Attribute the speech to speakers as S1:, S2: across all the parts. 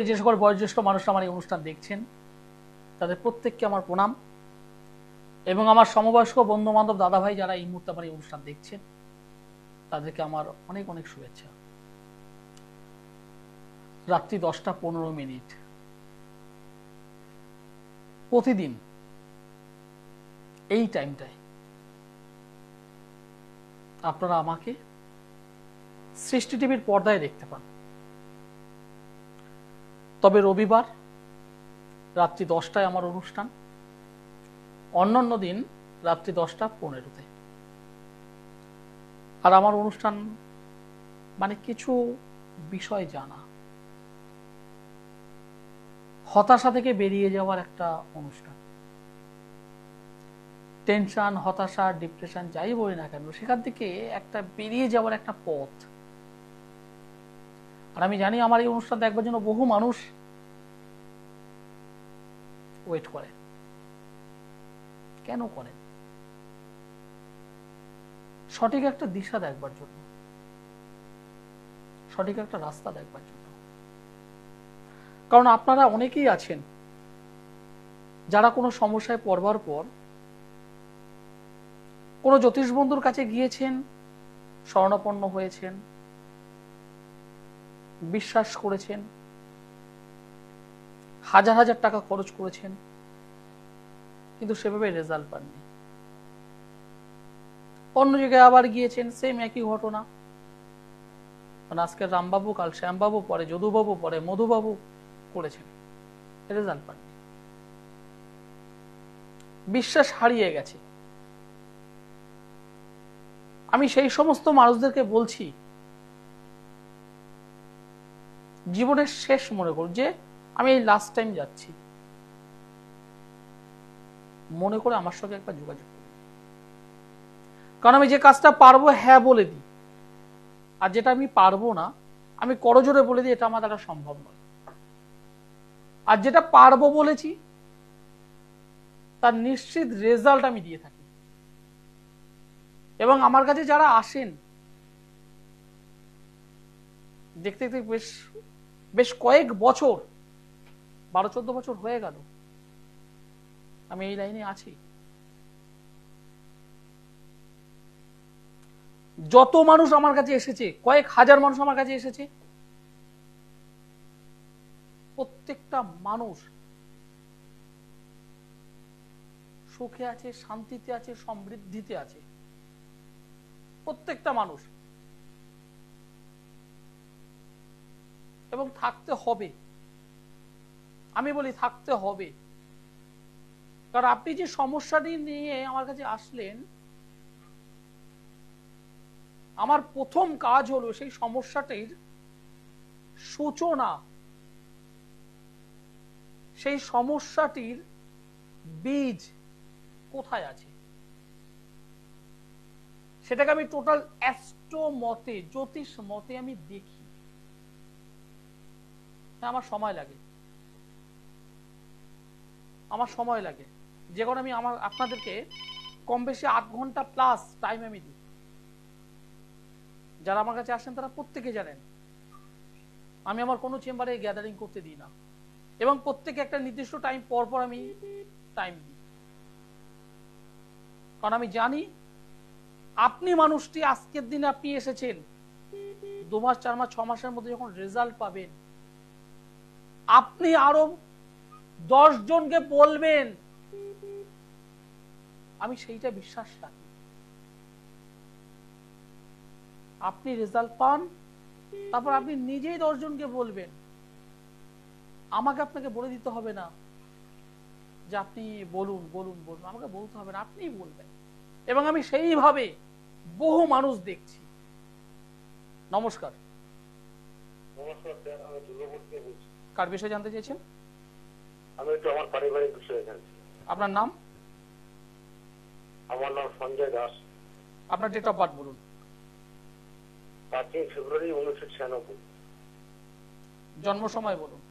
S1: যে সকল বয়োজ্যেষ্ঠ মানুষরা আমার এই অনুষ্ঠান দেখছেন তাদের প্রত্যেককে আমার প্রণাম এবং আমার সমবয়স্ক বন্ধু বান্ধব দাদা ভাই যারা এই মুহূর্তে আমার এই অনুষ্ঠান দেখছেন তাদেরকে আমার অনেক অনেক শুভেচ্ছা। রাত্রি 10:15 প্রতিদিন এই টাইমটায় আপনারা আমাকে সৃষ্টি টিভির পর্দায় দেখতে পান। তবে রবিবার রাত্রি 10টায় আমার অনুষ্ঠান, অন্যান্য দিন রাত্রি 10:15। আর আমার অনুষ্ঠান মানে কিছু বিষয় জানা, হতাশা থেকে বেরিয়ে যাওয়ার একটা অনুষ্ঠান। টেনশন, হতাশা, ডিপ্রেশন যাই বলি না কেন, সেখান থেকে একটা বেরিয়ে যাওয়ার একটা পথ। আর আমি জানি আমার এই অনুষ্ঠান দেখবার জন্য বহু মানুষ ওয়েট করে। কেন করেন? সঠিক একটা দিশা দেখবার জন্য, সঠিক একটা রাস্তা দেখবার জন্য। কারণ আপনারা অনেকেই আছেন যারা কোনো সমস্যায় পড়বার পর কোনো জ্যোতিষ বন্ধুর কাছে গিয়েছেন, শরণাপন্ন হয়েছেন, বিশ্বাস করেছেন, হাজার হাজার টাকা খরচ করেছেন, কিন্তু সেভাবে রেজাল্ট পাননি। অন্য জায়গায় আবার গিয়েছেন, সেম একই ঘটনা। আজকে রামবাবু, কাল শ্যামবাবু, পরে যদুবাবু, পরে মধুবাবু করেছেন, রেজাল্ট পাননি। বিশ্বাস হারিয়ে গেছে। আমি সেই সমস্ত মানুষদেরকে বলছি, জীবনের শেষ মনে করুন যে আমি এই লাস্ট টাইম যাচ্ছি, মনে করে আমার সঙ্গে একবার যোগাযোগ করুন। কারণ আমি যে কাজটা পারবো হ্যাঁ বলে দিই, আর যেটা আমি পারবো না আমি করজোরে বলে দিই এটা আমার দ্বারা সম্ভব নয়। আর যেটা পারবো বলেছি তার নিশ্চিত রেজাল্ট আমি দিয়ে থাকি। এবং আমার কাছে যারা আসেন, দেখতে দেখতে বেশ কয়েক বছর, 12-14 বছর হয়ে গেল আমি এই লাইনে আছি। যত মানুষ আমার কাছে এসেছে, কয়েক হাজার মানুষ আমার কাছে এসেছে, প্রত্যেকটা মানুষ সুখে আছে, শান্তিতে আছে, সমৃদ্ধিতে আছে। প্রত্যেকটা মানুষ। এবং থাকতে হবে। আমি বলি থাকতে হবে। কারণ আপনি যে সমস্যাটি নিয়ে আমার কাছে আসলেন, আমার প্রথম কাজ হলো সেই সমস্যাটির সূচনা, সেই সমস্যাটির বীজ কোথায় আছে সেটাকে আমি টোটাল অ্যাস্ট্রো মতে, জ্যোতিষ মতে আমি দেখি। আমার সময় লাগে, আমার সময় লাগে। যে কারণে আমি আপনাদেরকে কম বেশি 8 ঘন্টা প্লাস টাইম আমি দিই। যারা আমার কাছে আসেন তারা প্রত্যেকে জানেন আমি আমার কোনো চেম্বারে গ্যাদারিং করতে দিই না, এবং প্রত্যেকে একটা নির্দিষ্ট টাইম পর পর আমি টাইম দিই। কারণ আমি জানি আপনি মানুষটি আজকের দিনে আপনি এসেছেন, 2 মাস 4 মাস 6 মাসের মধ্যে যখন রেজাল্ট পাবেন, আপনি আরো 10 জনকে বলবেন। আমি সেইটা বিশ্বাস রাখি। আপনি রেজাল্ট পান, তারপর আপনি নিজেই 10 জনকে বলবেন। আমাকে আপনাকে বলে দিতে হবে না যে আপনি বলুন বলুন বলুন, আমাকে বলতে হবে না, আপনিই বলবেন। এবং আমি সেইভাবে বহু মানুষ দেখছি। নমস্কার। কার বিষয়ে জানতে চেয়েছেন?
S2: আমি একটু আমার পারিবারিক বিষয়ে জানছি।
S1: আপনার নাম?
S2: আমার নাম সঞ্জয় দাস।
S1: আপনার ডেট অফ বার্থ বলুন।
S2: 5 ফেব্রুয়ারি 1996।
S1: জন্ম সময় বলুন।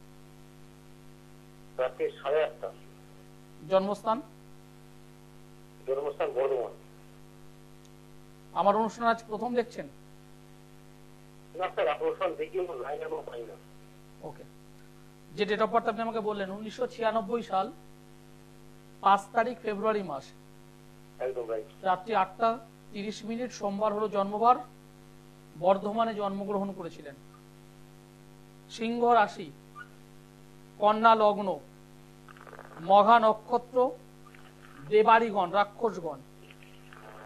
S2: রাত্রি 8:30।
S1: জন্মস্থান?
S2: জন্মস্থান বর্ধমান।
S1: আমার অনুষ্ঠান আজ প্রথম দেখছেন?
S2: না স্যার, আপনার দেখি লাইন এবং পাই না।
S1: ওকে, যে ডেট অফ বার্থ আপনি আমাকে বললেন 1996 সাল 5 তারিখ ফেব্রুয়ারি মাস,
S2: একদম রাইট।
S1: রাত্রি 8:30 সোমবার হলো জন্মবার, বর্ধমানে জন্মগ্রহণ করেছিলেন। সিংহ রাশি, কন্যা লগ্ন, মঘা নক্ষত্র, দেবাড়িগণ রাক্ষসগণ।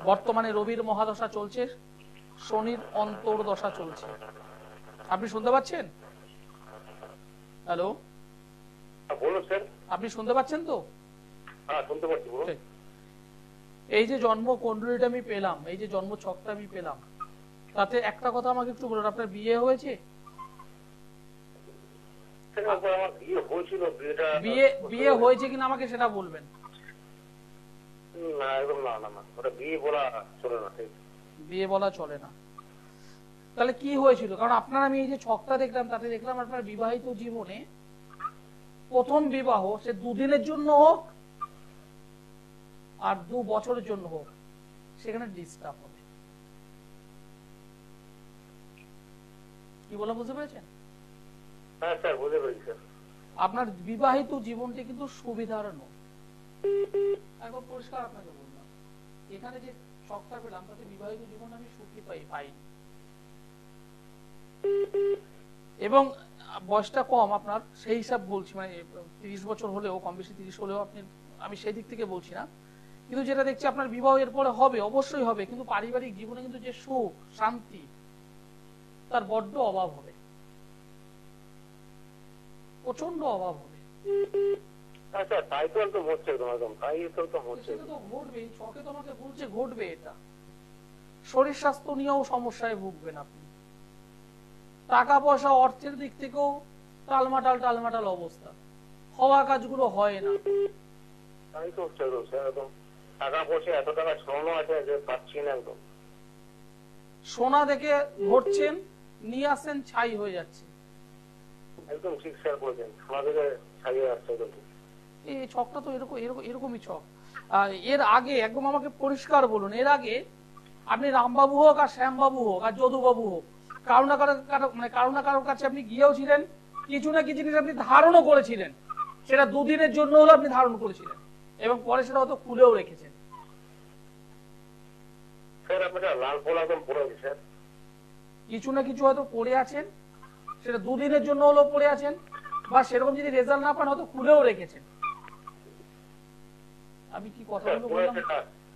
S1: বর্তমানে রবির মহাদশা চলছে, শনির অন্তর্দশা চলছে। আপনি শুনতে পাচ্ছেন? হ্যালো,
S2: বলুন স্যার।
S1: আপনি শুনতে পাচ্ছেন তো?
S2: হ্যাঁ শুনতে পাচ্ছি, বলুন।
S1: ঠিক। এই যে জন্ম কুণ্ডলীটা আমি পেলাম, এই যে জন্ম ছকটা আমি পেলাম, তাতে একটা কথা আমাকে একটু বলুন, আপনার বিয়ে হয়েছে?
S2: স্যার, আমার বিয়ে হয়েছিল,
S1: বিয়ে হয়েছে কিনা আমাকে সেটা বলবেন।
S2: না একদম না না না, ওটা বিয়ে বলা চলে না।
S1: বিয়ে বলা চলে না। তাহলে কি হয়েছিল? কারণ আপনার আমি এই যে ছকটা দেখলাম, তাতে দেখলাম আপনার বিবাহিত জীবনে প্রথম বিবাহ, সে 2 দিনের জন্য হোক আর 2 বছরের জন্য হোক, সেখানে ডিস্টার্ব হবে। কি বলা বুঝতে পেরেছেন?
S2: হ্যাঁ স্যার, বুঝতে পেরেছি স্যার।
S1: আপনার বিবাহিত জীবনটি কিন্তু সুবিধার নয়। একদম পরিষ্কার আপনাকে বললাম, এখানে যে ছকটা পেলাম তাতে বিবাহিত জীবন আমি সুখী পাই। এবং বয়সটা কম আপনার, সেই হিসাব বলছি, মানে 30 বছর হলেও, কম বেশি 30 হলেও আপনি, আমি সেই দিক থেকে বলছি না। কিন্তু যেটা দেখছি আপনার বিবাহ এরপরে হবে, অবশ্যই হবে, কিন্তু পারিবারিক জীবনে কিন্তু যে সুখ শান্তি তার বড্ড অভাব হবে, প্রচন্ড অভাব হবে।
S2: আচ্ছা, তাই তো একদম হচ্ছে, একদম তাই তো হচ্ছে।
S1: সেটা তো ঘটবেই, ছকে তোমাকে বলছে ঘটবে এটা। শরীর স্বাস্থ্য নিয়েও সমস্যায় ভুগবেন আপনি, টাকা পয়সা অর্থের দিক থেকেও টালমাটাল অবস্থা, হওয়া কাজগুলো হয় না।
S2: তাই তো হচ্ছে একদম স্যার, একদম টাকা পয়সা, এত টাকা ছড়ানো আছে যে পাচ্ছি না একদম।
S1: সোনা দেখে ঘটছেন, নিয়ে আসেন, ছাই হয়ে যাচ্ছে।
S2: একদম ঠিক স্যার বলেছেন, সোনা থেকে ছাড়িয়ে আসছে একদম ঠিক।
S1: এই ছকটা তো এরকমই ছক। এর আগে একদম আমাকে পরিষ্কার বলুন, এর আগে আপনি রামবাবু হোক আর শ্যামবাবু হোক আর যদুবাবু হোক, কারো না কারোর কাছে আপনি গিয়েও ছিলেন, কিছু না কিছু জিনিস আপনি ধারণও করেছিলেন, সেটা 2 দিনের জন্য হলো আপনি ধারণ করেছিলেন, এবং পরে সেটা হয়তো খুলেও রেখেছেন।
S2: স্যার আপনারা লাল পোলা একদম পড়ে আছে স্যার।
S1: কিছু না কিছু হয়তো পড়ে আছেন, সেটা 2 দিনের জন্য হলো পড়ে আছেন, বা সেরকম যদি রেজাল্ট না পান হয়তো খুলেও রেখেছেন। আমি কি কথাগুলো বললাম?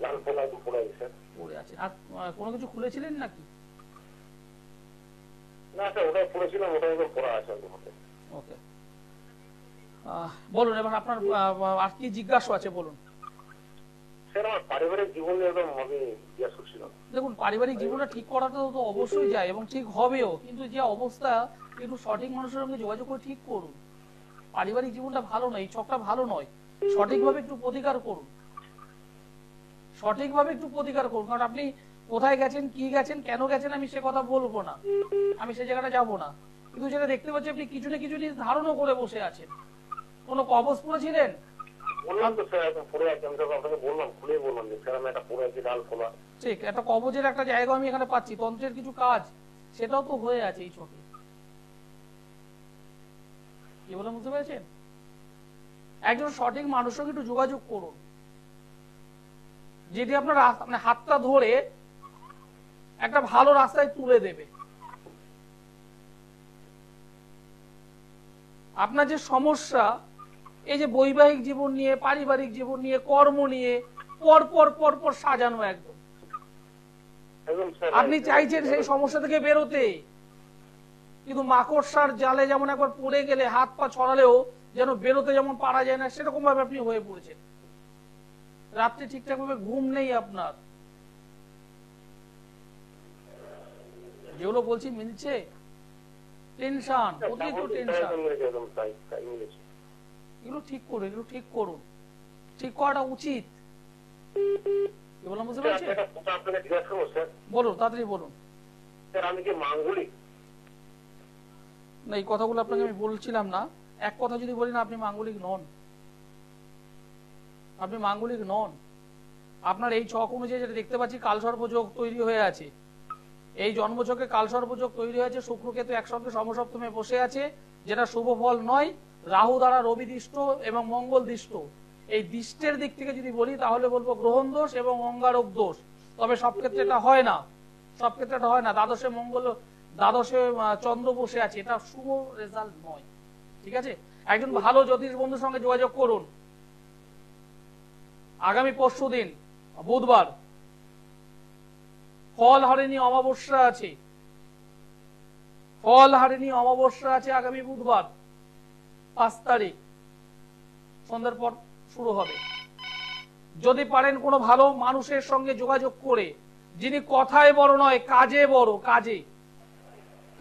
S2: লাল পোলা একদম পড়ে আছে স্যার।
S1: পড়ে আছে। আর কোনো কিছু খুলেছিলেন নাকি?
S2: না স্যার, ওটাই পড়েছিলাম, ওটা একদম পড়া আছে একদম।
S1: ওকে, বলুন এবার আপনার আর কি জিজ্ঞাসা আছে বলুন।
S2: স্যার, আমার পারিবারিক জীবন নিয়ে একদম আমি জিজ্ঞাসা করছিলাম।
S1: দেখুন, পারিবারিক জীবনটা ঠিক করাটা তো অবশ্যই যায় এবং ঠিক হবেও, কিন্তু যে অবস্থা, একটু সঠিক মানুষের সঙ্গে যোগাযোগ করে ঠিক করুন। পারিবারিক জীবনটা ভালো নয়, এই ছকটা ভালো নয়, সঠিকভাবে একটু প্রতিকার করুন, সঠিকভাবে একটু প্রতিকার করুন। কারণ আপনি কোথায় গেছেন, কি গেছেন, কেন গেছেন, আমি সে কথা বলবো না, আমি সে জায়গাটা যাবো না, কিন্তু যেটা দেখতে পাচ্ছি আপনি কিছু না কিছু জিনিস ধারণও করে বসে আছেন। কোনো কবজ পড়েছিলেন?
S2: বললাম তো স্যার, একদম পড়ে আছে, আমি তো আপনাকে বললাম, খুলে বললাম যে স্যার আমি একটা পড়ে আছি লাল পোলা।
S1: ঠিক, একটা কবজের একটা জায়গা আমি এখানে পাচ্ছি, তন্ত্রের কিছু কাজ, সেটাও তো হয়ে আছে এই ছকে। কি বলে বুঝতে পেরেছেন? একজন সঠিক মানুষের সঙ্গে একটু যোগাযোগ করুন, যেটি আপনার হাতটা ধরে একটা ভালো রাস্তায় তুলে দেবে। আপনার যে সমস্যা, এই যে বৈবাহিক জীবন নিয়ে, পারিবারিক জীবন নিয়ে, কর্ম নিয়ে পর পর সাজানো, একদম আপনি চাইছেন সেই সমস্যা থেকে বেরোতে, কিন্তু মাকড়সার জালে যেমন একবার পড়ে গেলে হাত পা ছড়ালেও যেন বেরোতে যেমন পারা যায় না, সেরকম ভাবে আপনি হয়ে পড়েছেন। রাত্রে ঠিকঠাক ভাবে ঘুম নেই আপনার, যেগুলো বলছি মিলছে? টেনশন, অতিরিক্ত টেনশন, এগুলো ঠিক করুন, এগুলো ঠিক করুন, ঠিক করাটা উচিত। কি বললাম বুঝতে পেরেছেন? বলুন, তাড়াতাড়ি বলুন।
S2: আমি কি মাঙ্গলিক?
S1: না, এই কথাগুলো আপনাকে আমি বলছিলাম না। এক কথা যদি বলি না, আপনি মাঙ্গলিক নন, আপনি মাঙ্গলিক নন। আপনার এই ছক অনুযায়ী যেটা দেখতে পাচ্ছি, কালসর্পযোগ তৈরি হয়ে আছে, এই জন্মছকে কালসর্পযোগ তৈরি হয়েছে, শুক্রকেতু একসঙ্গে সমসপ্তমে বসে আছে, যেটা শুভ ফল নয়। রাহু দ্বারা রবি দৃষ্ট এবং মঙ্গল দৃষ্ট। এই দৃষ্টের দিক থেকে যদি বলি তাহলে বলবো গ্রহণ দোষ এবং অঙ্গারক দোষ। তবে সব ক্ষেত্রে এটা হয় না, সব ক্ষেত্রে এটা হয় না। দ্বাদশে মঙ্গল, দ্বাদশে চন্দ্র বসে আছে, এটা শুভ রেজাল্ট নয়। ঠিক আছে, একজন ভালো জ্যোতিষ বন্ধুর সঙ্গে যোগাযোগ করুন। আগামী পরশুদিন বুধবার ফল হারিণী অমাবস্যা আছে, ফল হারিণী অমাবস্যা আছে আগামী বুধবার 5 তারিখ সন্ধ্যার পর শুরু হবে। যদি পারেন কোনো ভালো মানুষের সঙ্গে যোগাযোগ করে, যিনি কথায় বড় নয় কাজে বড়,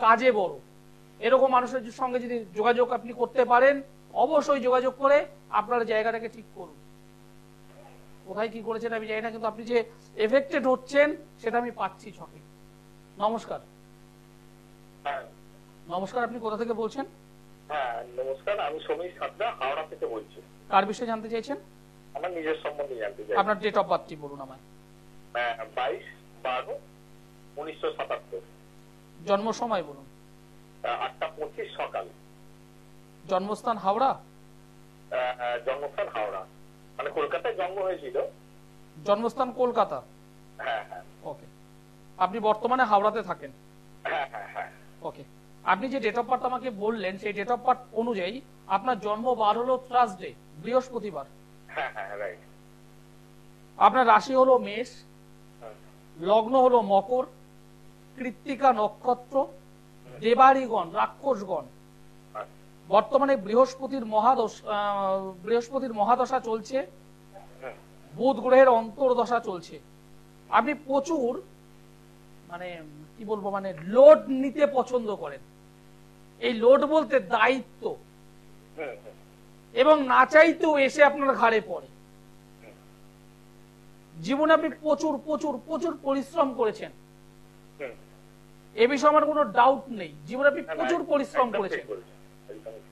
S1: কাজে বড়, এরকম মানুষের সঙ্গে যদি যোগাযোগ আপনি করতে পারেন, অবশ্যই যোগাযোগ করে আপনার জায়গাটাকে ঠিক করুন। কোথায় কি করেছেন আমি জানি না, কিন্তু আপনি যে এফেক্টেড হচ্ছেন সেটা আমি পাচ্ছি ছকে। নমস্কার। নমস্কার, আপনি কোথা থেকে বলছেন?
S2: হ্যাঁ নমস্কার, আমি সমীর সাতরা হাওড়া থেকে বলছি।
S1: কার বিষয়ে জানতে চাইছেন?
S2: আমার নিজের সম্বন্ধে জানতে চাই।
S1: আপনার ডেট অফ বার্থটি বলুন আমায়।
S2: 22/12/1977।
S1: জন্ম সময় বলুন।
S2: 8টা 25 সকাল।
S1: জন্মস্থান হাওড়া?
S2: জন্মস্থান হাওড়া, মানে কলকাতায় জন্ম হয়েছিল।
S1: জন্মস্থান কলকাতা?
S2: হ্যাঁ হ্যাঁ।
S1: ওকে, আপনি বর্তমানে হাওড়াতে থাকেন?
S2: হ্যাঁ হ্যাঁ হ্যাঁ।
S1: ওকে, আপনি যে ডেট অফ বার্থ আমাকে বললেন সেই ডেট অফ বার্থ অনুযায়ী আপনার জন্ম বার হলো থার্সডে, বৃহস্পতিবার।
S2: হ্যাঁ হ্যাঁ রাইট।
S1: আপনার রাশি হলো মেষ, লগ্ন হলো মকর, কৃত্তিকা নক্ষত্র, দেবাড়িগণ রাক্ষসগণ। বর্তমানে বৃহস্পতির মহাদশা চলছে, বুধ গ্রহের অন্তর্দশা চলছে। আপনি প্রচুর মানে কি বলবো, মানে লোড নিতে পছন্দ করেন। এই লোড বলতে দায়িত্ব, এবং না চাইতেও এসে আপনার ঘাড়ে পড়ে। জীবনে আপনি প্রচুর প্রচুর প্রচুর পরিশ্রম করেছেন, এ বিষয়ে আমার কোনো ডাউট নেই। জীবনে আপনি প্রচুর পরিশ্রম করেছেন,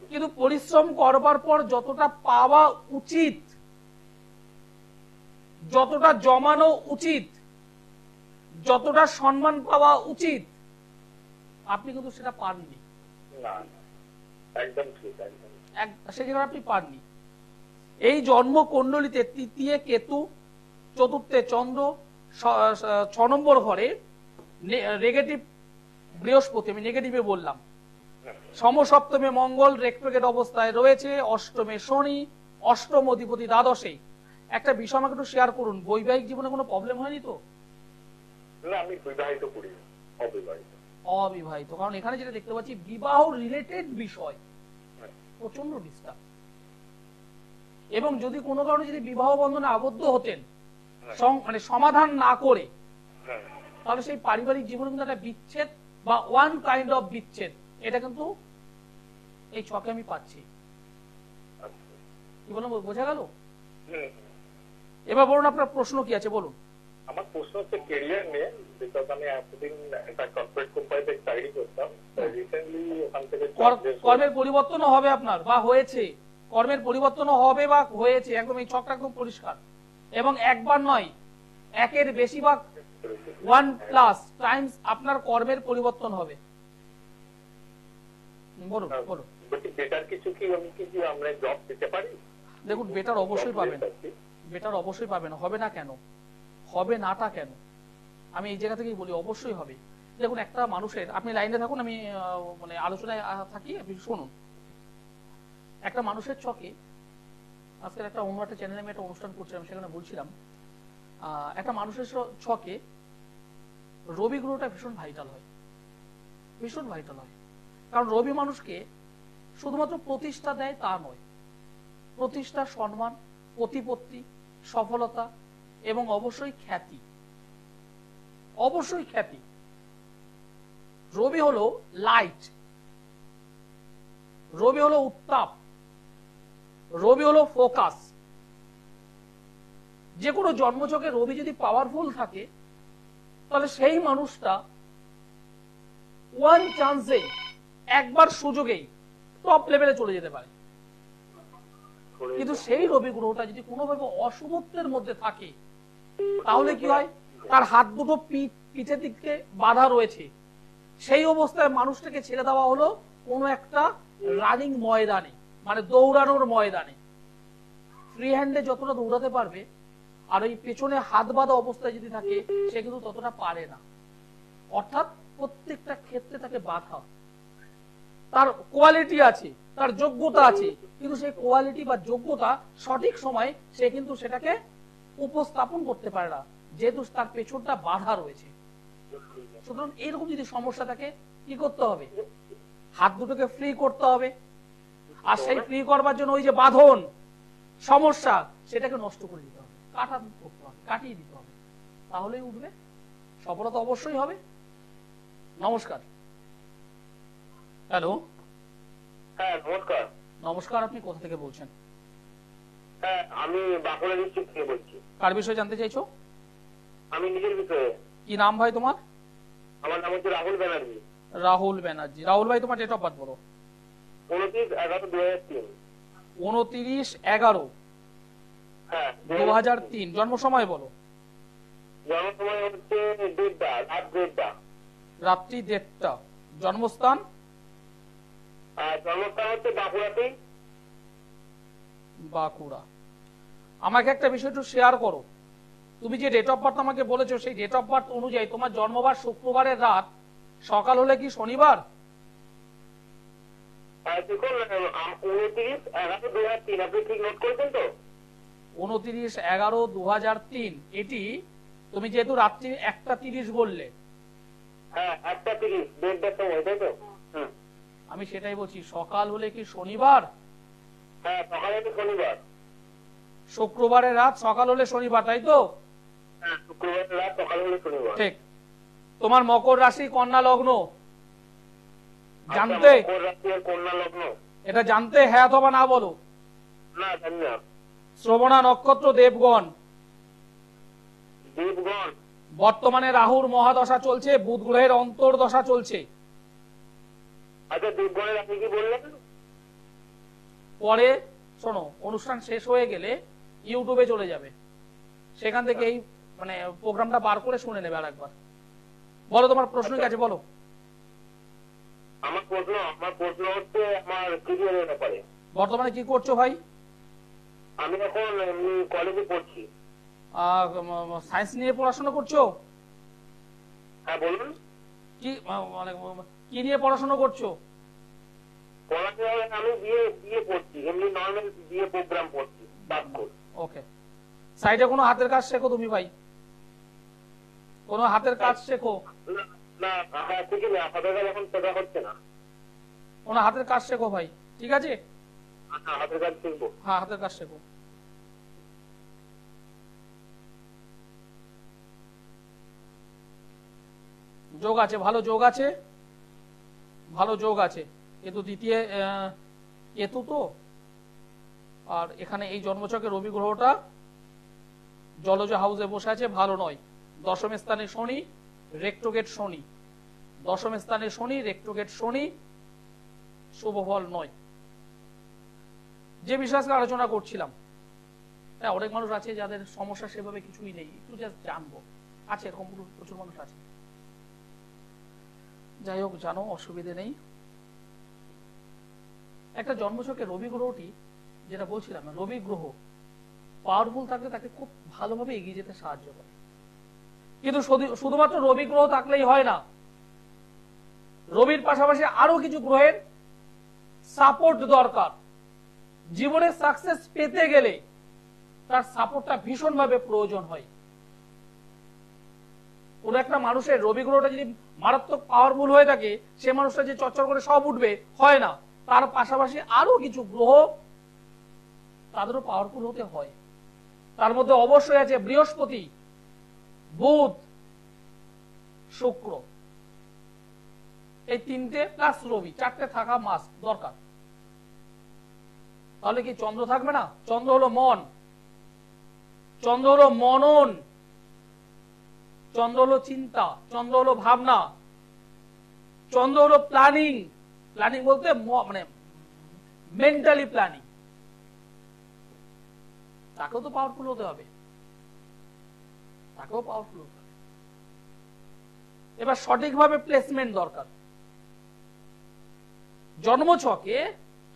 S1: কিন্তু পরিশ্রম করবার পর যতটা পাওয়া উচিত, যতটা জমানো উচিত, যতটা সম্মান পাওয়া উচিত, আপনি কিন্তু সেটা পাননি। সেটা আপনি পাননি। এই জন্ম কুণ্ডলিতে তৃতীয় কেতু, চতুর্থে চন্দ্র, 6 নম্বর ঘরে নেগেটিভ বৃহস্পতি, আমি নেগেটিভে বললাম, সমসপ্তমে মঙ্গল রেট্রোগেট অবস্থায় রয়েছে, অষ্টমে শনি, অষ্টম অধিপতি দ্বাদশে। একটা বিষয় আমাকে একটু শেয়ার করুন, বৈবাহিক জীবনে কোনো প্রবলেম হয়নি তো?
S2: না, আমি বিবাহিত করি, অবিবাহিত।
S1: অবিবাহিত, কারণ এখানে যেটা দেখতে পাচ্ছি বিবাহ রিলেটেড বিষয় প্রচন্ড ডিস্টার্ব। এবং যদি কোনো কারণে যদি বিবাহ বন্ধনে আবদ্ধ হতেন মানে সমাধান না করে, তাহলে সেই পারিবারিক জীবনে কিন্তু একটা বিচ্ছেদ বা ওয়ান কাইন্ড অফ বিচ্ছেদ, এটা কিন্তু এই ছকে আমি পাচ্ছি। কি বললাম, বোঝা গেল? এবার বলুন আপনার প্রশ্ন কি আছে, বলুন।
S2: আমার প্রশ্ন হচ্ছে ক্যারিয়ার নিয়ে, বিকজ আমি এতদিন একটা কর্পোরেট কোম্পানিতে চাকরি করতাম, রিসেন্টলি ওখান থেকে
S1: কর্মের পরিবর্তনও হবে আপনার, বা হয়েছে, কর্মের পরিবর্তনও হবে বা হয়েছে, একদম এই ছকটা একদম পরিষ্কার। এবং একবার নয়, একের বেশি বা 1+ টাইমস আপনার কর্মের পরিবর্তন হবে। বলুন বলুন।
S2: বেটার কিছু কি আমি কি আমরা জব পেতে পারি?
S1: দেখুন, বেটার অবশ্যই পাবেন, বেটার অবশ্যই পাবেন। হবে না কেন? হবে নাটা কেন? আমি এই জায়গা থেকেই বলি অবশ্যই হবে। দেখুন, একটা মানুষের, আপনি লাইনে থাকুন, আমি মানে আলোচনায় থাকি, আপনি শুনুন। একটা মানুষের ছকে, আজকের একটা অন্য একটা চ্যানেলে আমি একটা অনুষ্ঠান করছিলাম, সেখানে বলছিলাম একটা মানুষের ছকে রবি গ্রহটা ভীষণ ভাইটাল হয়, ভীষণ ভাইটাল হয়। কারণ রবি মানুষকে শুধুমাত্র প্রতিষ্ঠা দেয় তা নয়, প্রতিষ্ঠা, সম্মান, প্রতিপত্তি, সফলতা এবং অবশ্যই খ্যাতি, অবশ্যই খ্যাতি। রবি হলো লাইট, রবি হলো উত্তাপ, রবি হলো ফোকাস। যে কোনো জন্মছকে রবি যদি পাওয়ারফুল থাকে, তাহলে সেই মানুষটা ওয়ান চান্সে, একবার সুযোগেই টপ লেভেলে চলে যেতে পারে। কিন্তু সেই রবি গ্রহটা যদি কোনোভাবে অশুভত্বের মধ্যে থাকে, তাহলে কি হয়, তার হাত দুটো পিঠের দিকে বাধা রয়েছে, সেই অবস্থায় মানুষটাকে ছেড়ে দেওয়া হলো কোনো একটা রানিং ময়দানে, মানে দৌড়ানোর ময়দানে ফ্রি হ্যান্ডে যতটা দৌড়াতে পারবে, আর ওই পেছনে হাত বাঁধা অবস্থায় যদি থাকে সে কিন্তু ততটা পারে না। অর্থাৎ প্রত্যেকটা ক্ষেত্রে তাকে বাধা। তার কোয়ালিটি আছে, তার যোগ্যতা আছে, কিন্তু সেই কোয়ালিটি বা যোগ্যতা সঠিক সময়ে সে কিন্তু সেটাকে উপস্থাপন করতে পারে না, যেহেতু তার পেছনটা বাধা রয়েছে। সুতরাং এরকম যদি সমস্যা থাকে, কি করতে হবে? হাত দুটোকে ফ্রি করতে হবে, আর সেই ফ্রি করবার জন্য ওই যে বাঁধন সমস্যা, সেটাকে নষ্ট করে দিতে হবে, করতে হবে, কাটিয়ে দিতে হবে, তাহলেই উঠবে, সফলতা অবশ্যই হবে। নমস্কার। হ্যালো।
S2: হ্যাঁ নমস্কার।
S1: নমস্কার, আপনি কোথা থেকে বলছেন?
S2: হ্যাঁ আমি বাঁকুড়া ডিস্ট্রিক্ট থেকে বলছি।
S1: কার বিষয়ে জানতে চাইছো?
S2: আমি নিজের বিষয়ে।
S1: কি নাম ভাই তোমার?
S2: আমার নাম হচ্ছে রাহুল ব্যানার্জি।
S1: রাহুল ব্যানার্জি। রাহুল ভাই, তোমার ডেট অফ বার্থ বলো।
S2: 29/11/2003।
S1: 29/11
S2: হ্যাঁ
S1: 2003। জন্ম সময় বলো।
S2: জন্ম সময় হচ্ছে 1:30, রাত 1:30।
S1: রাত্রি 1:30। জন্মস্থান?
S2: আর জন্মস্থান হচ্ছে বাঁকুড়াতেই।
S1: বাঁকুড়া। আমাকে একটা বিষয় একটু শেয়ার করো। তুমি যে ডেট অফ বার্থ আমাকে বলেছো, সেই ডেট অফ বার্থ অনুযায়ী তোমার জন্মবার শুক্রবারের রাত, সকাল হলে কি শনিবার?
S2: দেখুন 29/11/2003, আপনি ঠিক নোট করেছেন তো?
S1: 29/11/2003। এটি তুমি যেহেতু রাত্রি 1:30 বললে,
S2: হ্যাঁ 1:30, 1:30 সময়, তাই তো?
S1: আমি সেটাই বলছি, সকাল হলে কি শনিবার?
S2: হ্যাঁ সকালে তো শনিবার।
S1: শুক্রবারের রাত সকাল হলে শনিবার, তাই তো?
S2: হ্যাঁ শুক্রবারের রাত সকালে হলে শনিবার।
S1: ঠিক। তোমার মকর রাশি কন্যা লগ্ন, জানতে?
S2: মকর রাশি আর কন্যা লগ্ন,
S1: এটা জানতে হ্যাঁ অথবা না বলো।
S2: না জানি না।
S1: শ্রবণা নক্ষত্র, দেবগণ।
S2: দেবগণ।
S1: বর্তমানে রাহুর মহাদশা চলছে, বুধ গ্রহের অন্তর্দশা চলছে।
S2: আচ্ছা দেবগণের আপনি কি বললেন?
S1: পরে শোনো, অনুষ্ঠান শেষ হয়ে গেলে ইউটিউবে চলে যাবে, সেখান থেকে এই মানে প্রোগ্রামটা বার করে শুনে নেবে আর একবার। বলো তোমার প্রশ্ন কি আছে, বলো।
S2: আমার প্রশ্ন হচ্ছে আমার ক্যারিয়ারের ব্যাপারে।
S1: বর্তমানে কি করছো ভাই?
S2: আমি এখন কলেজে পড়ছি।
S1: সায়েন্স নিয়ে পড়াশোনা করছো?
S2: হ্যাঁ বলুন।
S1: কি মানে কি নিয়ে পড়াশোনা করছো?
S2: আমি বিয়ে পড়ছি, এমনি নর্মাল বিয়ে প্রোগ্রাম পড়ছি।
S1: ওকে। সাইডে কোনো হাতের কাজ শেখো তুমি ভাই? কোনো হাতের কাজ শেখো?
S2: না হ্যাঁ ঠিক আছে, হাতের কাজ এখন শেখা হচ্ছে না।
S1: কোনো হাতের কাজ শেখো ভাই, ঠিক আছে?
S2: আচ্ছা হাতের কাজ শিখবো।
S1: হ্যাঁ হাতের কাজ শেখো। যোগ আছে, ভালো যোগ আছে, ভালো যোগ আছে। কিন্তু দ্বিতীয় কেতু তো, আর এখানে এই জন্মছকে রবি গ্রহটা জলজ হাউসে বসে আছে, ভালো নয়। দশম স্থানে শনি, রেক্টোগেট শনি। দশম স্থানে শনি, রেক্টোগেট শনি, শুভ ফল নয়। যে বিষয়ে আলোচনা করছিলাম, হ্যাঁ অনেক মানুষ আছে যাদের সমস্যা সেভাবে কিছুই নেই, একটু জাস্ট জানবো, আছে এরকম প্রচুর মানুষ আছে। যাই হোক, জানো, অসুবিধে নেই। একটা জন্মছকে রবি গ্রহটি, যেটা বলছিলাম, রবি গ্রহ পাওয়ারফুল থাকলে তাকে খুব ভালোভাবে এগিয়ে যেতে সাহায্য করে। কিন্তু শুধুমাত্র রবি গ্রহ থাকলেই হয় না, রবির পাশাপাশি আরো কিছু গ্রহের সাপোর্ট দরকার। জীবনে সাকসেস পেতে গেলে তার সাপোর্টটা ভীষণভাবে প্রয়োজন হয়। কোন একটা মানুষের রবি গ্রহটা যদি মারাত্মক পাওয়ারফুল হয়ে থাকে, সে মানুষটা যে চচ্চর করে সব উঠবে, হয় না। তার পাশাপাশি আরো কিছু গ্রহ, তাদেরও পাওয়ারফুল হতে হয়। তার মধ্যে অবশ্যই আছে বৃহস্পতি, বুধ, শুক্র, এই তিনটে প্লাস রবি, চারটে থাকা মাস্ট দরকার। তাহলে কি চন্দ্র থাকবে না? চন্দ্র হলো মন, চন্দ্র হলো মনন, চন্দ্র হলো চিন্তা, চন্দ্র হলো ভাবনা, চন্দ্র হলো প্ল্যানিং। প্ল্যানিং বলতে মানে মেন্টালি প্ল্যানিং। তাকেও তো পাওয়ারফুল হতে হবে, তাকেও পাওয়ারফুল হতে হবে। এবার সঠিকভাবে প্লেসমেন্ট দরকার। জন্মছকে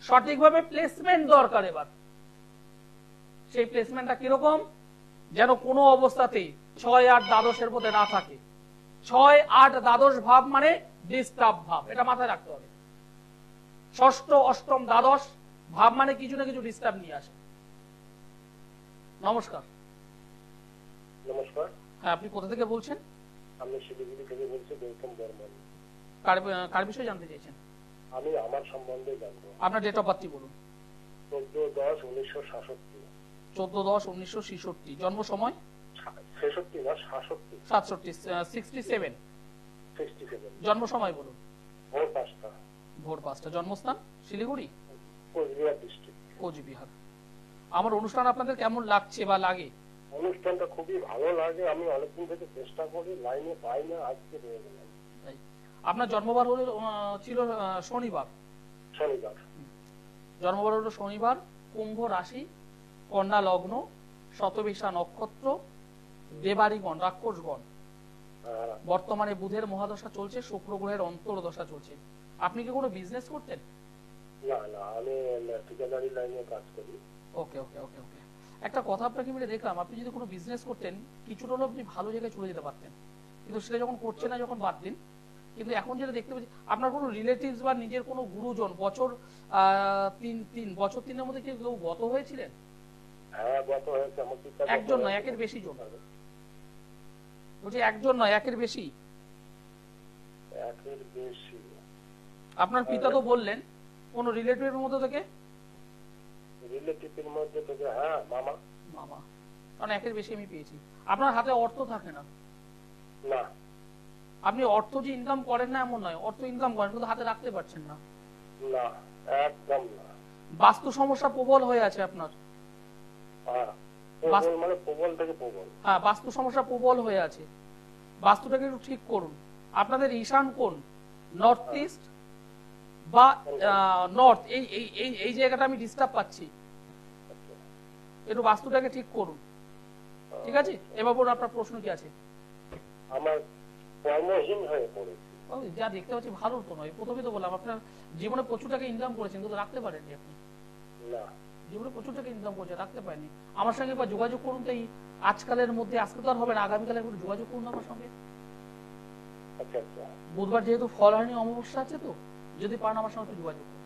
S1: সঠিকভাবে প্লেসমেন্ট দরকার। এবার সেই প্লেসমেন্টটা কিরকম, যেন কোনো অবস্থাতেই 6, 8, দ্বাদশের মধ্যে না থাকে। 6, 8, দ্বাদশ ভাব মানে ডিস্টার্ব ভাব, এটা মাথায় রাখতে হবে। ষষ্ঠ, অষ্টম, দ্বাদশ ভাব মানে কিছু না কিছু ডিস্টার্ব নিয়ে আসে। নমস্কার।
S2: নমস্কার।
S1: হ্যাঁ, আপনি কোথা থেকে বলছেন?
S2: আমি শিলিগুড়ি থেকে বলছি, গৌতম বর্মন।
S1: কার বিষয়ে জানতে চাইছেন?
S2: আমি আমার সম্বন্ধে জানবো।
S1: আপনার ডেট অফ বার্থ বলুন।
S2: 14/10/1966।
S1: 14/10/1966। জন্ম সময়?
S2: 66 না 67।
S1: 67,
S2: 67।
S1: জন্ম সময় বলুন।
S2: ভোর 5টা।
S1: ভোর 5টা। জন্মস্থান? শিলিগুড়ি,
S2: কোচবিহার ডিস্ট্রিক্ট।
S1: কোচবিহার। আমার অনুষ্ঠান আপনাদের কেমন লাগছে বা লাগে?
S2: অনুষ্ঠানটা খুবই ভালো লাগে। আমি অনেকদিন থেকে চেষ্টা করি, লাইনে পাই না, আজকে পেয়ে গেলাম।
S1: আপনার জন্মবার হলো ছিল শনিবার।
S2: শনিবার।
S1: জন্মবার হলো শনিবার, কুম্ভ রাশি, কন্যা লগ্ন, শতবিশা নক্ষত্র, দেবাড়িগণ, রাক্ষসগণ। বর্তমানে বুধের মহাদশা চলছে, শুক্র গ্রহের অন্তর্দশা চলছে। আপনি কি কোনো বিজনেস করতেন?
S2: না না, আমি ঠিকাদারি লাইনে কাজ করি।
S1: ওকে ওকে ওকে ওকে। একটা কথা আপনাকে মিলে দেখলাম, আপনি যদি কোনো বিজনেস করতেন কিছুটা হলেও আপনি ভালো জায়গায় চলে যেতে পারতেন, কিন্তু সেটা যখন করছেন না, যখন বাদ দিন। কিন্তু এখন যেটা দেখতে পাচ্ছি, আপনার কোনো রিলেটিভস বা নিজের কোনো গুরুজন বছর 3 মধ্যে কি কেউ গত হয়েছিলেন?
S2: হ্যাঁ, গত হয়েছে। আমার পিতা
S1: একজন নয়, একের বেশি জন। বলছি একজন নয়, একের বেশি।
S2: একের বেশি।
S1: আপনার পিতা তো বললেন, কোন রিলেটিভের মধ্যে থেকে?
S2: রিলেটিভের মধ্যে থেকে, হ্যাঁ, মামা।
S1: মামা। কারণ একের বেশি আমি পেয়েছি। আপনার হাতে অর্থ থাকে না?
S2: না।
S1: আপনি অর্থ যে ইনকাম করেন না এমন নয়, অর্থ ইনকাম করেন কিন্তু হাতে রাখতে পারছেন না।
S2: না, একদম না।
S1: বাস্তু সমস্যা প্রবল হয়ে আছে আপনার।
S2: হ্যাঁ, প্রবল মানে প্রবল থেকে প্রবল।
S1: হ্যাঁ, বাস্তু সমস্যা প্রবল হয়ে আছে। বাস্তুটাকে একটু ঠিক করুন। আপনাদের ঈশান কোণ, নর্থ ইস্ট বা নর্থ, এই এই এই জায়গাটা আমি ডিস্টার্ব পাচ্ছি। একটু বাস্তুটাকে ঠিক করুন, ঠিক আছে? এবার বলুন, আপনার প্রশ্ন কি আছে?
S2: আমার কর্মহীন হয়ে পড়েছি।
S1: যা দেখতে পাচ্ছি ভালো তো নয়। প্রথমে তো বললাম, আপনার জীবনে প্রচুর টাকা ইনকাম করেছেন কিন্তু রাখতে পারেননি আপনি।
S2: না,
S1: জীবনে প্রচুর টাকা ইনকাম করেছেন, রাখতে পারেননি। আমার সঙ্গে বা যোগাযোগ করুন, তাই আজকালের মধ্যে, আজকে তো আর হবে না, আগামীকালে একটু যোগাযোগ করুন আমার সঙ্গে।
S2: আচ্ছা আচ্ছা।
S1: বুধবার যেহেতু ফলহানি অমাবস্যা আছে, তো যদি পারেন আমার সঙ্গে একটু যোগাযোগ করুন।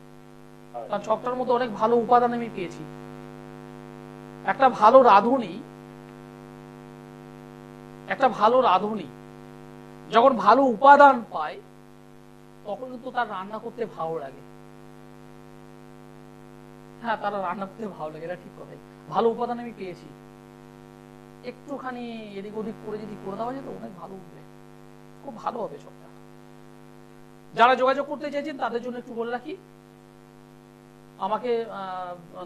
S1: কারণ ছকটার মধ্যে অনেক ভালো উপাদান আমি পেয়েছি। একটা ভালো রাঁধুনি যখন ভালো উপাদান পায়, তখন কিন্তু তার রান্না করতে ভালো লাগে। হ্যাঁ, তারা রান্না করতে ভালো লাগে, এটা ঠিক কথাই। ভালো উপাদান আমি পেয়েছি, একটুখানি এদিক ওদিক করে যদি করে দেওয়া যেত, অনেক ভালো উঠবে, খুব ভালো হবে সবটা। যারা যোগাযোগ করতে চাইছেন তাদের জন্য একটু বলে রাখি, আমাকে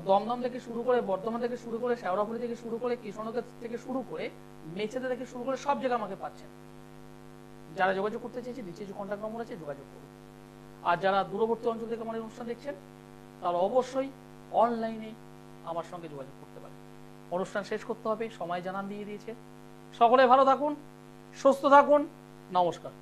S1: দমদম থেকে শুরু করে, বর্ধমান থেকে শুরু করে, শেওড়াফুলি থেকে শুরু করে, কৃষ্ণনগর থেকে শুরু করে, মেচেদা থেকে শুরু করে সব জায়গায় আমাকে পাচ্ছেন। যারা যোগাযোগ করতে চাইছে, নিচে যে কন্ট্যাক্ট নম্বর আছে, যোগাযোগ করুন। আর যারা দূরবর্তী অঞ্চল থেকে আমার অনুষ্ঠান দেখছেন, তারা অবশ্যই অনলাইনে আমার সঙ্গে যোগাযোগ করতে পারেন। অনুষ্ঠান শেষ করতে হবে, সময় জানান দিয়ে দিয়েছে। সকলে ভালো থাকুন, সুস্থ থাকুন, নমস্কার।